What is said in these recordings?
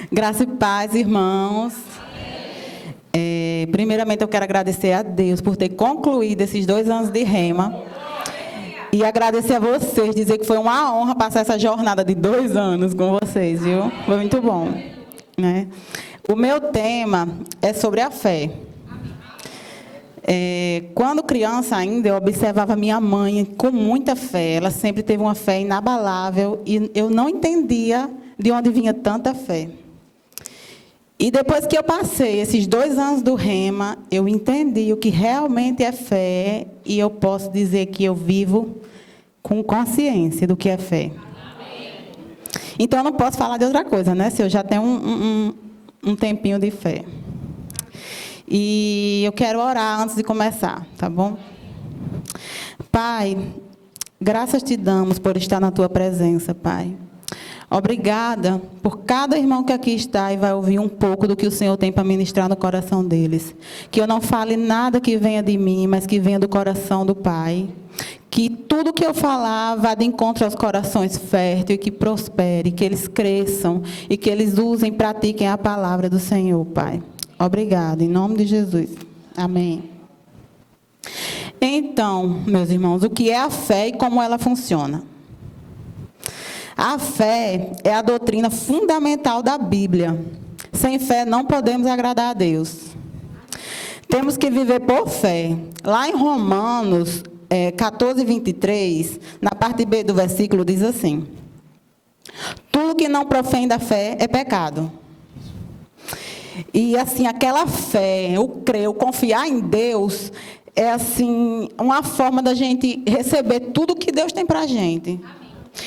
Graça e paz, irmãos. Primeiramente, eu quero agradecer a Deus por ter concluído esses 2 anos de Rema. E agradecer a vocês, dizer que foi uma honra passar essa jornada de 2 anos com vocês, viu? Foi muito bom, né? O meu tema é sobre a fé. Quando criança ainda, eu observava minha mãe com muita fé. Ela sempre teve uma fé inabalável e eu não entendia de onde vinha tanta fé. E depois que eu passei esses 2 anos do Rema, eu entendi o que realmente é fé e eu posso dizer que eu vivo com consciência do que é fé. Então, eu não posso falar de outra coisa, né? Se eu já tenho um tempinho de fé. E eu quero orar antes de começar, tá bom? Pai, graças te damos por estar na tua presença, Pai. Obrigada por cada irmão que aqui está e vai ouvir um pouco do que o Senhor tem para ministrar no coração deles. Que eu não fale nada que venha de mim, mas que venha do coração do Pai. Que tudo que eu falar vá de encontro aos corações férteis e que prospere, que eles cresçam e que eles usem e pratiquem a palavra do Senhor, Pai. Obrigada, em nome de Jesus. Amém. Então, meus irmãos, o que é a fé e como ela funciona? A fé é a doutrina fundamental da Bíblia. Sem fé não podemos agradar a Deus. Temos que viver por fé. Lá em Romanos 14, 23, na parte B do versículo, diz assim: tudo que não profém da fé é pecado. E assim, aquela fé, o crer, o confiar em Deus, é assim, uma forma da gente receber tudo que Deus tem para a gente.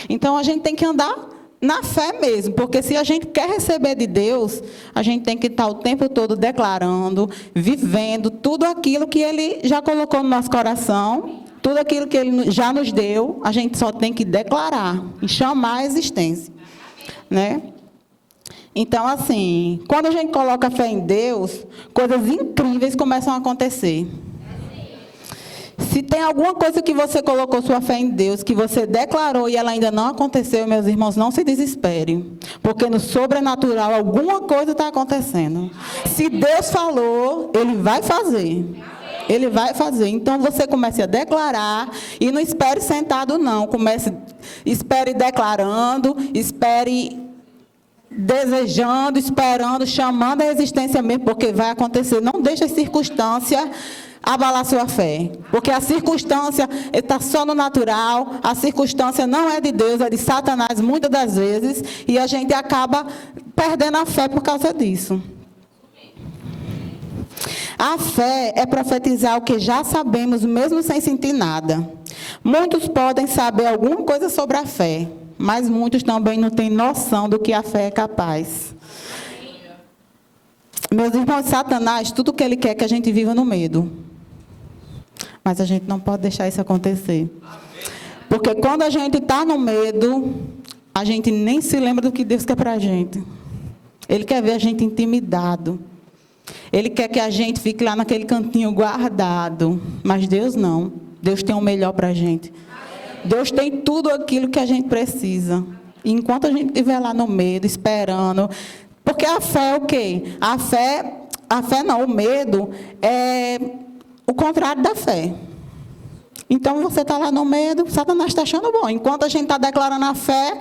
Então, a gente tem que andar na fé mesmo, porque se a gente quer receber de Deus, a gente tem que estar o tempo todo declarando, vivendo tudo aquilo que Ele já colocou no nosso coração, tudo aquilo que Ele já nos deu, a gente só tem que declarar e chamar a existência, né? Então, assim, quando a gente coloca fé em Deus, coisas incríveis começam a acontecer. Se tem alguma coisa que você colocou sua fé em Deus, que você declarou e ela ainda não aconteceu, meus irmãos, não se desesperem. Porque no sobrenatural alguma coisa está acontecendo. Se Deus falou, Ele vai fazer. Ele vai fazer. Então você comece a declarar e não espere sentado, não. Espere declarando, espere desejando, esperando, chamando a existência mesmo, porque vai acontecer. Não deixe a circunstância abalar sua fé, porque a circunstância está só no natural, a circunstância não é de Deus, é de Satanás muitas das vezes, e a gente acaba perdendo a fé por causa disso. A fé é profetizar o que já sabemos, mesmo sem sentir nada. Muitos podem saber alguma coisa sobre a fé, mas muitos também não têm noção do que a fé é capaz. Meus irmãos, Satanás, tudo que ele quer é que a gente viva no medo. Mas a gente não pode deixar isso acontecer. Porque quando a gente está no medo, a gente nem se lembra do que Deus quer para a gente. Ele quer ver a gente intimidado. Ele quer que a gente fique lá naquele cantinho guardado. Mas Deus não. Deus tem o melhor para a gente. Deus tem tudo aquilo que a gente precisa. E enquanto a gente estiver lá no medo, esperando. Porque a fé é o quê? A fé não, o medo é o contrário da fé. Então você está lá no medo, Satanás está achando bom. Enquanto a gente está declarando a fé,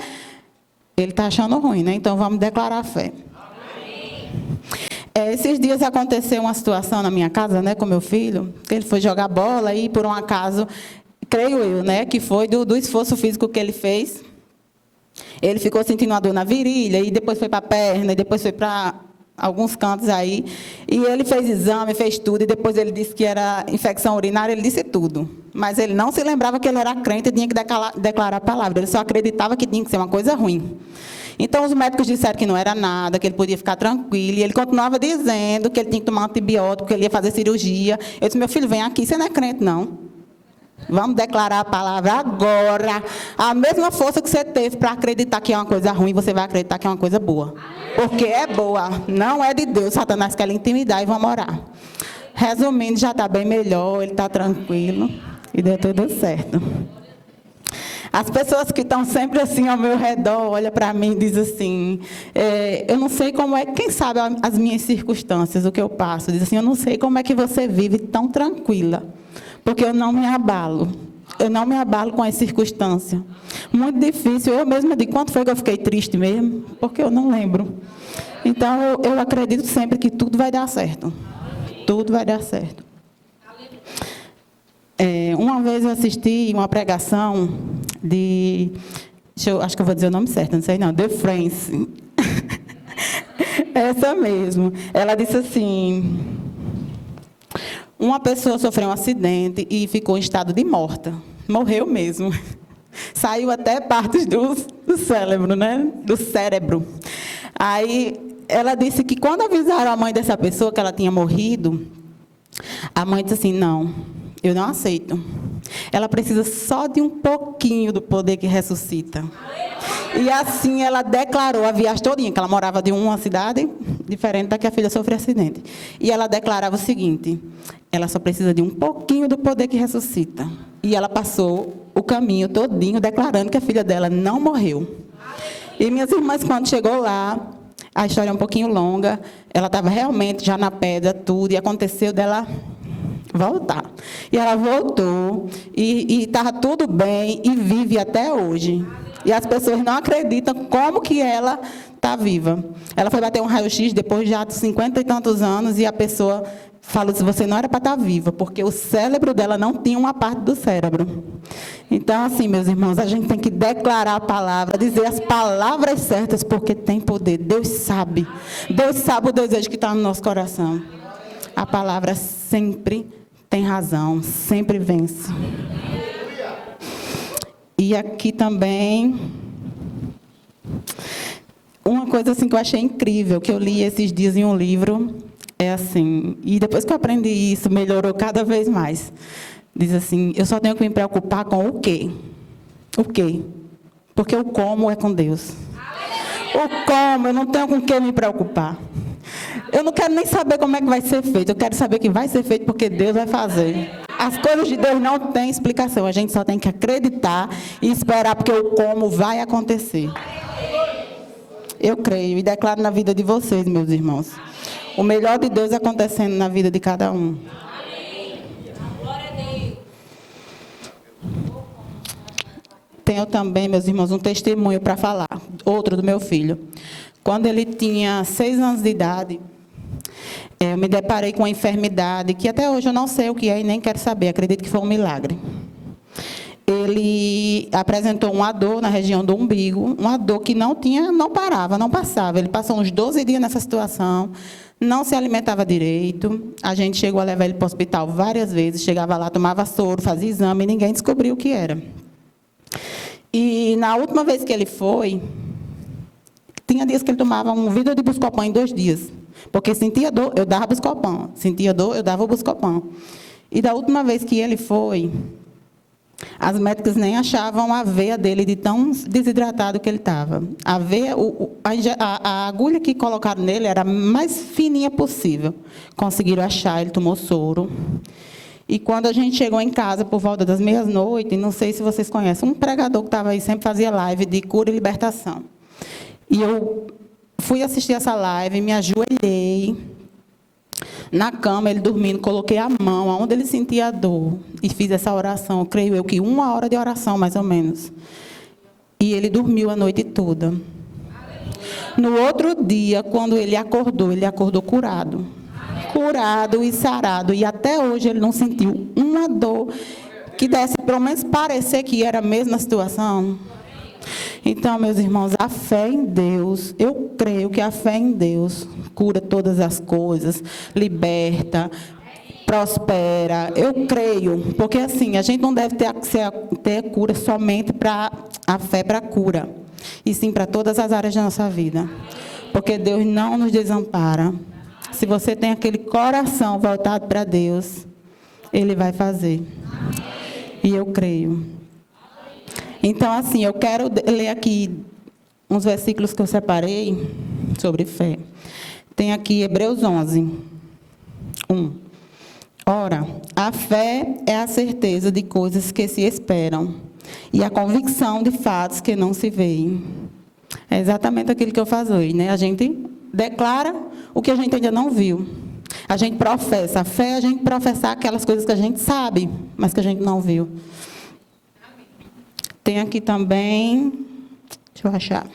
ele está achando ruim, né? Então vamos declarar a fé. Esses dias aconteceu uma situação na minha casa, né, com meu filho, que ele foi jogar bola e por um acaso, creio eu, né, que foi do esforço físico que ele fez. Ele ficou sentindo uma dor na virilha, e depois foi para a perna, e depois foi para alguns cantos aí. E ele fez exame, fez tudo, e depois ele disse que era infecção urinária, ele disse tudo. Mas ele não se lembrava que ele era crente e tinha que declarar a palavra. Ele só acreditava que tinha que ser uma coisa ruim. Então, os médicos disseram que não era nada, que ele podia ficar tranquilo. E ele continuava dizendo que ele tinha que tomar antibiótico, que ele ia fazer cirurgia. Eu disse, meu filho, vem aqui, você não é crente, não. Vamos declarar a palavra agora. A mesma força que você teve para acreditar que é uma coisa ruim, você vai acreditar que é uma coisa boa. Porque é boa, não é de Deus. Satanás quer lhe intimidar e vamos orar. Resumindo, já está bem melhor, ele está tranquilo e deu tudo certo. As pessoas que estão sempre assim ao meu redor, olham para mim e dizem assim, eu não sei como é, quem sabe as minhas circunstâncias, o que eu passo, diz assim, eu não sei como é que você vive tão tranquila, porque eu não me abalo. Eu não me abalo com as circunstâncias. Muito difícil. Eu mesma digo, quanto foi que eu fiquei triste mesmo? Porque eu não lembro. Então, eu acredito sempre que tudo vai dar certo. Tudo vai dar certo. Uma vez eu assisti uma pregação de... acho que eu vou dizer o nome certo, não sei não. The Friends. Essa mesmo. Ela disse assim... Uma pessoa sofreu um acidente e ficou em estado de morta. Morreu mesmo. Saiu até partes do cérebro, né? Do cérebro. Aí, ela disse que quando avisaram a mãe dessa pessoa que ela tinha morrido, a mãe disse assim, não, eu não aceito. Ela precisa só de um pouquinho do poder que ressuscita. E assim ela declarou a viagem todinha, que ela morava de uma cidade diferente da que a filha sofreu acidente. E ela declarava o seguinte, ela só precisa de um pouquinho do poder que ressuscita. E ela passou o caminho todinho declarando que a filha dela não morreu. E minhas irmãs, quando chegou lá, a história é um pouquinho longa, ela estava realmente já na pedra, tudo, e aconteceu dela voltar. E ela voltou, e estava tudo bem, e vive até hoje. E as pessoas não acreditam como que ela está viva. Ela foi bater um raio-x depois de 50 e tantos anos, e a pessoa falou assim, você não era para estar viva, porque o cérebro dela não tinha uma parte do cérebro. Então, assim, meus irmãos, a gente tem que declarar a palavra, dizer as palavras certas, porque tem poder. Deus sabe o desejo que está no nosso coração. A palavra sempre tem razão, sempre vence. E aqui também, uma coisa assim que eu achei incrível, que eu li esses dias em um livro, é assim, e depois que eu aprendi isso, melhorou cada vez mais. Diz assim, eu só tenho que me preocupar com o quê? O quê? Porque o como é com Deus. O como, eu não tenho com o que me preocupar. Eu não quero nem saber como é que vai ser feito, eu quero saber que vai ser feito porque Deus vai fazer. As coisas de Deus não têm explicação, a gente só tem que acreditar e esperar, porque o como vai acontecer. Eu creio e declaro na vida de vocês, meus irmãos, o melhor de Deus acontecendo na vida de cada um. Tenho também, meus irmãos, um testemunho para falar, outro do meu filho. Quando ele tinha 6 anos de idade, eu me deparei com uma enfermidade que até hoje eu não sei o que é e nem quero saber, acredito que foi um milagre. Ele apresentou uma dor na região do umbigo, uma dor que não parava, não passava. Ele passou uns 12 dias nessa situação, não se alimentava direito. A gente chegou a levar ele para o hospital várias vezes, chegava lá, tomava soro, fazia exame e ninguém descobriu o que era. E na última vez que ele foi, tinha dias que ele tomava um vidro de Buscopan em 2 dias. Porque sentia dor, eu dava Buscopan. Sentia dor, eu dava o Buscopan. E da última vez que ele foi, as médicas nem achavam a veia dele de tão desidratado que ele estava. A veia, a agulha que colocaram nele era a mais fininha possível. Conseguiram achar, ele tomou soro. E quando a gente chegou em casa, por volta das meia-noite, não sei se vocês conhecem, um pregador que estava aí, sempre fazia live de cura e libertação. E eu fui assistir essa live, me ajoelhei na cama, ele dormindo, coloquei a mão onde ele sentia a dor e fiz essa oração, creio eu que 1 hora de oração, mais ou menos. E ele dormiu a noite toda. No outro dia, quando ele acordou curado. Curado e sarado. E até hoje ele não sentiu uma dor que desse, pelo menos, parecer que era a mesma situação. Então, meus irmãos, a fé em Deus, eu creio que a fé em Deus cura todas as coisas, liberta, prospera. Eu creio, porque assim, a gente não deve ter cura somente para a fé para a cura, e sim para todas as áreas da nossa vida. Porque Deus não nos desampara. Se você tem aquele coração voltado para Deus, Ele vai fazer. E eu creio. Então, assim, eu quero ler aqui uns versículos que eu separei sobre fé. Tem aqui Hebreus 11, 1. Ora, a fé é a certeza de coisas que se esperam, e a convicção de fatos que não se veem. É exatamente aquilo que eu faço hoje, né? A gente declara o que a gente ainda não viu. A gente professa. A fé é a gente professar aquelas coisas que a gente sabe, mas que a gente não viu. Tem aqui também... Deixa eu achar.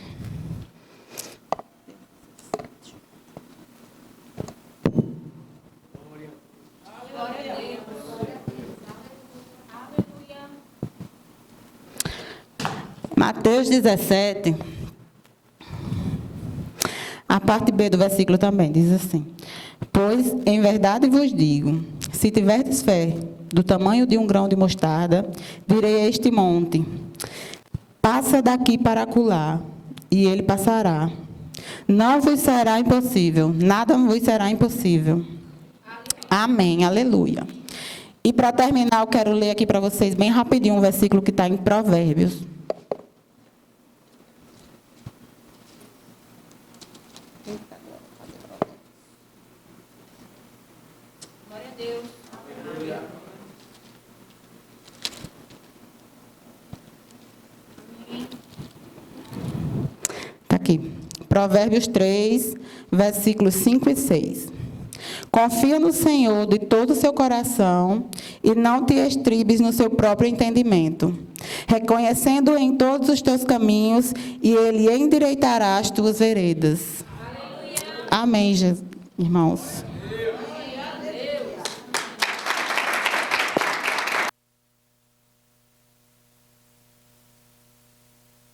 Mateus 17, a parte B do versículo também, diz assim: pois, em verdade vos digo, se tiverdes fé do tamanho de um grão de mostarda, direi a este monte, passa daqui para acolá, e ele passará. Não vos será impossível, nada vos será impossível. Amém, aleluia. E para terminar, eu quero ler aqui para vocês bem rapidinho um versículo que está em Provérbios. Glória a Deus. Aleluia. Está aqui. Provérbios 3, versículos 5 e 6. Confia no Senhor de todo o seu coração e não te estribes no seu próprio entendimento, reconhecendo em todos os teus caminhos, e Ele endireitará as tuas veredas. Aleluia. Amém, irmãos.